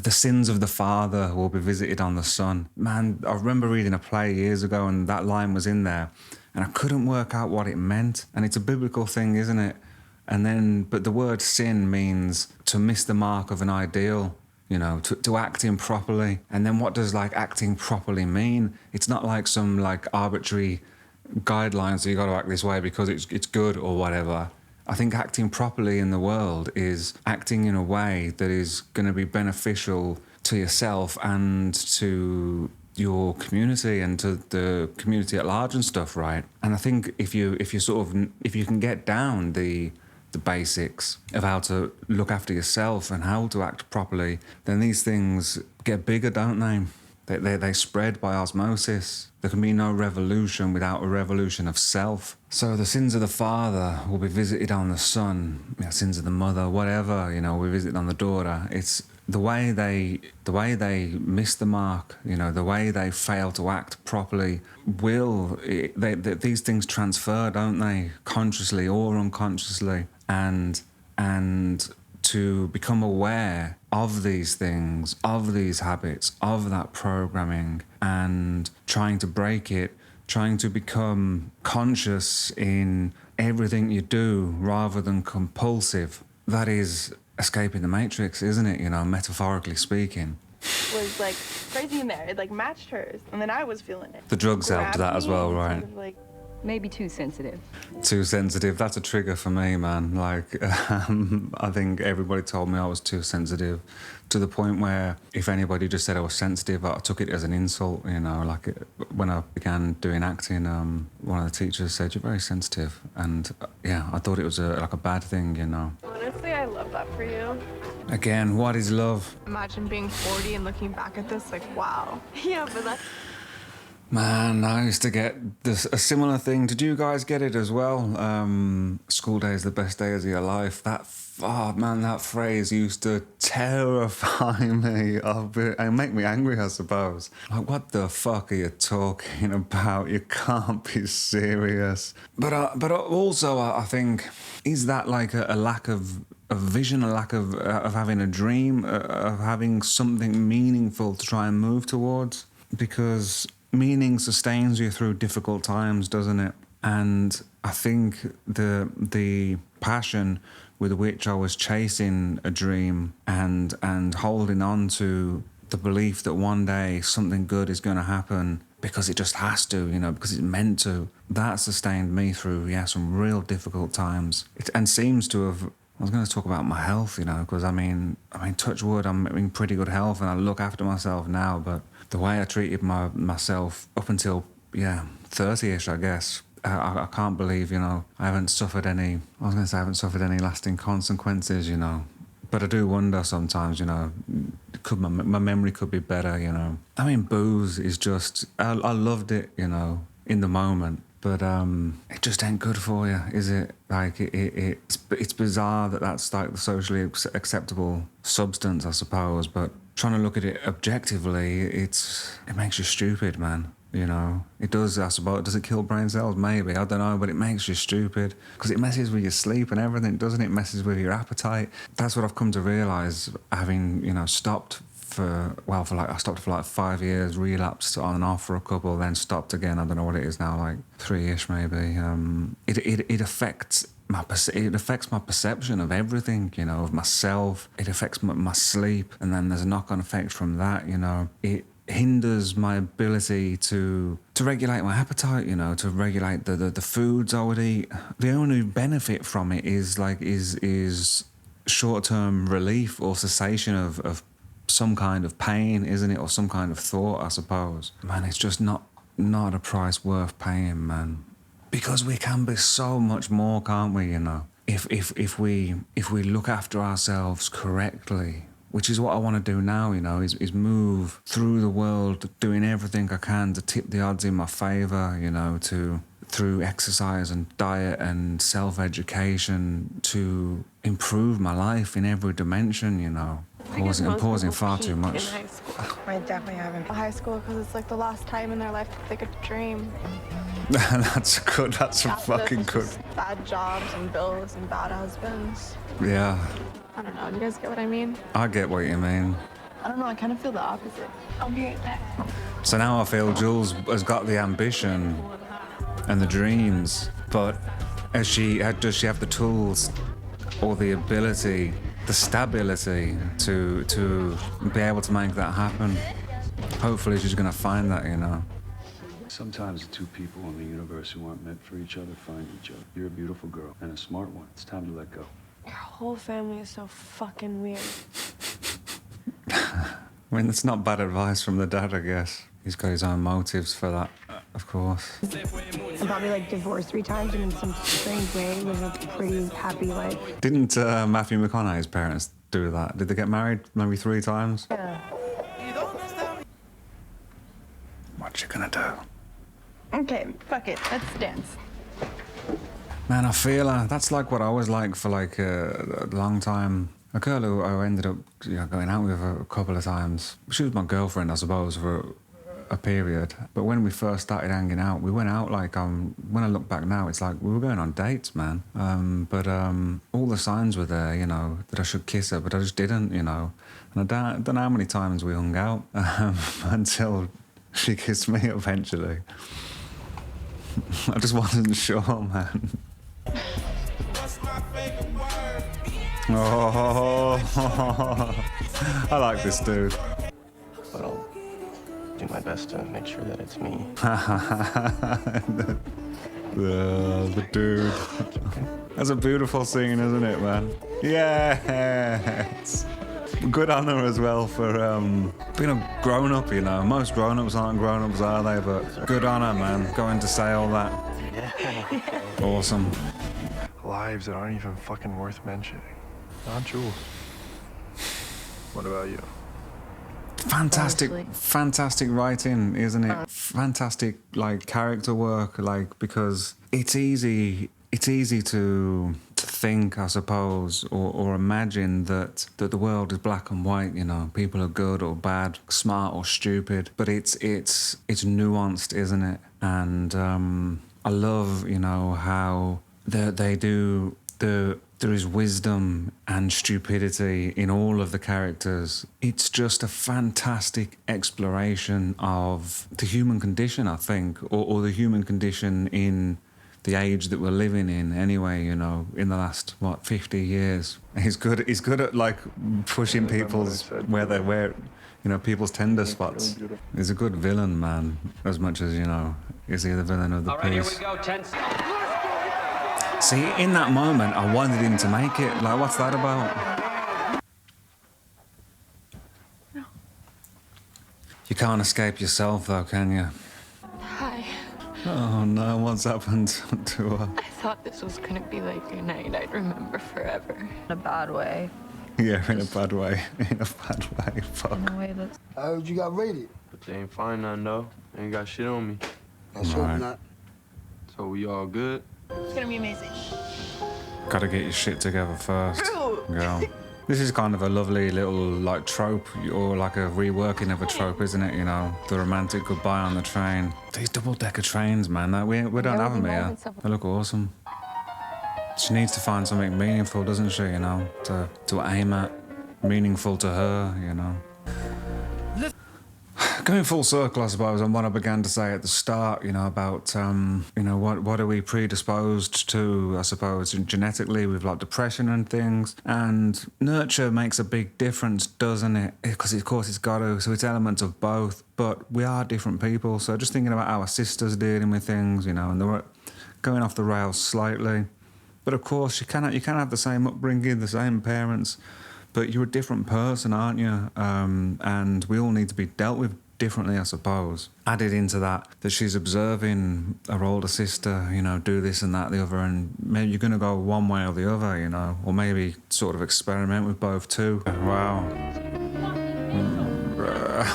the sins of the father will be visited on the son. Man, I remember reading a play years ago and that line was in there and I couldn't work out what it meant. And it's a biblical thing, isn't it? And then, but the word sin means to miss the mark of an ideal, you know, to act improperly. And then what does like acting properly mean? It's not like some like arbitrary guidelines that you got to act this way because it's good or whatever. I think acting properly in the world is acting in a way that is going to be beneficial to yourself and to your community and to the community at large and stuff, right? And I think if you can get down the basics of how to look after yourself and how to act properly, then these things get bigger, don't they? They spread by osmosis. There can be no revolution without a revolution of self. So the sins of the father will be visited on the son, you know, sins of the mother, whatever, you know, we visit on the daughter. It's the way they miss the mark, you know, the way they fail to act properly these things transfer, don't they? Consciously or unconsciously. And to become aware of these things, of these habits, of that programming, and trying to break it, trying to become conscious in everything you do rather than compulsive. That is escaping the matrix, isn't it? You know, metaphorically speaking. Was like crazy in there. It like matched hers, and then I was feeling it. The drugs helped that as well, right? Sort of like, maybe too sensitive. Too sensitive, that's a trigger for me, man. Like, I think everybody told me I was too sensitive to the point where if anybody just said I was sensitive, I took it as an insult, you know. Like, when I began doing acting, one of the teachers said, "You're very sensitive." And yeah, I thought it was like a bad thing, you know. honestly, I love that for you. Again, what is love? Imagine being 40 and looking back at this like, wow. Yeah, but that's... Man, I used to get a similar thing. Did you guys get it as well? School day is the best days of your life. That phrase used to terrify me and make me angry, I suppose. Like, what the fuck are you talking about? You can't be serious. But also, I think, is that like a lack of vision, a lack of having a dream, of having something meaningful to try and move towards? Because meaning sustains you through difficult times, doesn't it? And I think the passion with which I was chasing a dream and holding on to the belief that one day something good is going to happen because it just has to, you know, because it's meant to, that sustained me through, some real difficult times. And seems to have... I was going to talk about my health, you know, because I mean, touch wood, I'm in pretty good health and I look after myself now, but the way I treated myself up until, 30-ish, I guess, I can't believe, you know, I haven't suffered any lasting consequences, you know. But I do wonder sometimes, you know, my memory could be better, you know. I mean, booze is just, I loved it, you know, in the moment. But it just ain't good for you, is it? Like, it's bizarre that that's like the socially acceptable substance, I suppose. But trying to look at it objectively, it makes you stupid, man. You know, it does, I suppose. Does it kill brain cells? Maybe, I don't know. But it makes you stupid because it messes with your sleep and everything, doesn't it? It messes with your appetite. That's what I've come to realise, having, stopped I stopped for like 5 years, relapsed on and off for a couple, then stopped again. I don't know what it is now, like 3-ish maybe. It affects my perception of everything, you know, of myself. It affects my sleep, and then there's a knock-on effect from that, you know. It hinders my ability to regulate my appetite, you know, to regulate the foods I would eat. The only benefit from it is short-term relief or cessation of some kind of pain, isn't it? Or some kind of thought, I suppose. Man, it's just not a price worth paying, man. Because we can be so much more, can't we, you know? If we look after ourselves correctly, which is what I want to do now, you know, is move through the world doing everything I can to tip the odds in my favour, you know, through exercise and diet and self-education to improve my life in every dimension, you know. I'm pausing far too much. In high school. I definitely haven't. High school, because it's like the last time in their life they could dream. That's fucking It's good. just bad jobs and bills and bad husbands. Yeah, I don't know. Do you guys get what I mean? I get what you mean. I don't know, I kind of feel the opposite. I'll be right back. So now I feel Jules has got the ambition and the dreams, but does she have the tools or the ability, the stability to be able to make that happen? Hopefully she's gonna find that, you know. Sometimes the two people in the universe who aren't meant for each other find each other. You're a beautiful girl and a smart one. It's time to let go. Your whole family is so fucking weird. I mean, that's not bad advice from the dad, I guess. He's got his own motives for that, of course. I'm probably like divorced 3 times and in some strange way live a pretty happy life. Didn't Matthew McConaughey's parents do that? Did they get married maybe 3 times? Yeah. What you gonna do? Okay, fuck it. Let's dance. Man, I feel that's like what I was like for like a long time. A girl who I ended up going out with a couple of times. She was my girlfriend, I suppose, for a period. But when we first started hanging out, we went out like when I look back now, it's like we were going on dates, man. But all the signs were there, you know, that I should kiss her, but I just didn't, you know. And I don't know how many times we hung out until she kissed me eventually. I just wasn't sure, man. Oh, I like this dude. But I'll do my best to make sure that it's me. the dude. That's a beautiful scene, isn't it, man? Yes. Good on her as well for being a grown-up, you know. Most grown-ups aren't grown-ups, are they? But good on her, man. Going to say all that. Awesome. Lives that aren't even fucking worth mentioning. Not Jules. What about you? Fantastic, Honestly. fantastic writing, isn't it? Fantastic, like, character work, like, because it's easy to think, I suppose, or imagine that the world is black and white, you know, people are good or bad, smart or stupid, but it's nuanced, isn't it? And I love, you know, how there is wisdom and stupidity in all of the characters. It's just a fantastic exploration of the human condition, I think, or the human condition in the age that we're living in anyway, you know, in the last, 50 years. He's good at, like, pushing people's, people's tender spots. He's a good villain, man, as much as, you know, is he the villain of the piece? All right, here we go, 10 See, in that moment, I wanted him to make it. Like, what's that about? No. You can't escape yourself, though, can you? Hi. Oh, no, what's happened to her? I thought this was gonna be like a night I'd remember forever. In a bad way. Yeah, in a bad way. In a bad way, fuck. In a way that's... I heard you got raided. But they ain't find nothing though. They ain't got shit on me. Let's hope Right. not. So we all good? It's gonna be amazing. Gotta get your shit together first, True. girl. This is kind of a lovely little, like, trope, or like a reworking of a trope, isn't it? You know, the romantic goodbye on the train. These double-decker trains, man, we don't have them here. They look awesome. She needs to find something meaningful, doesn't she, you know, to aim at. Meaningful to her, you know. Going full circle, I suppose, on what I began to say at the start, you know, about, what are we predisposed to, I suppose, genetically with, like, depression and things. And nurture makes a big difference, doesn't it? Because, of course, it's got to, so it's elements of both. But we are different people. So just thinking about our sisters dealing with things, you know, and they were going off the rails slightly. But, of course, you can't have the same upbringing, the same parents, but you're a different person, aren't you? And we all need to be dealt with differently, I suppose. Added into that she's observing her older sister, you know, do this and that, the other, and maybe you're going to go one way or the other, you know, or maybe sort of experiment with both too. Wow.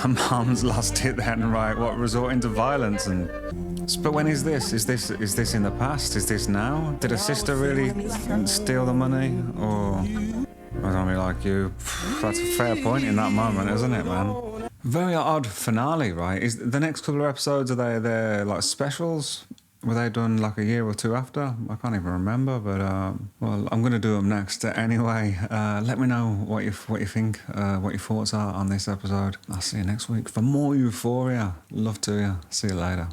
Mom's lost it then, right? What, resorting to violence and... But when is this? Is this in the past? Is this now? Did her sister really steal the money? Or... I don't really like you. That's a fair point in that moment, isn't it, man? Very odd finale, right? Is the next couple of episodes, are they like specials? Were they done like a year or two after? I can't even remember, but well, I'm going to do them next anyway. Let me know what you think, what your thoughts are on this episode. I'll see you next week for more Euphoria. Love to you. See you later.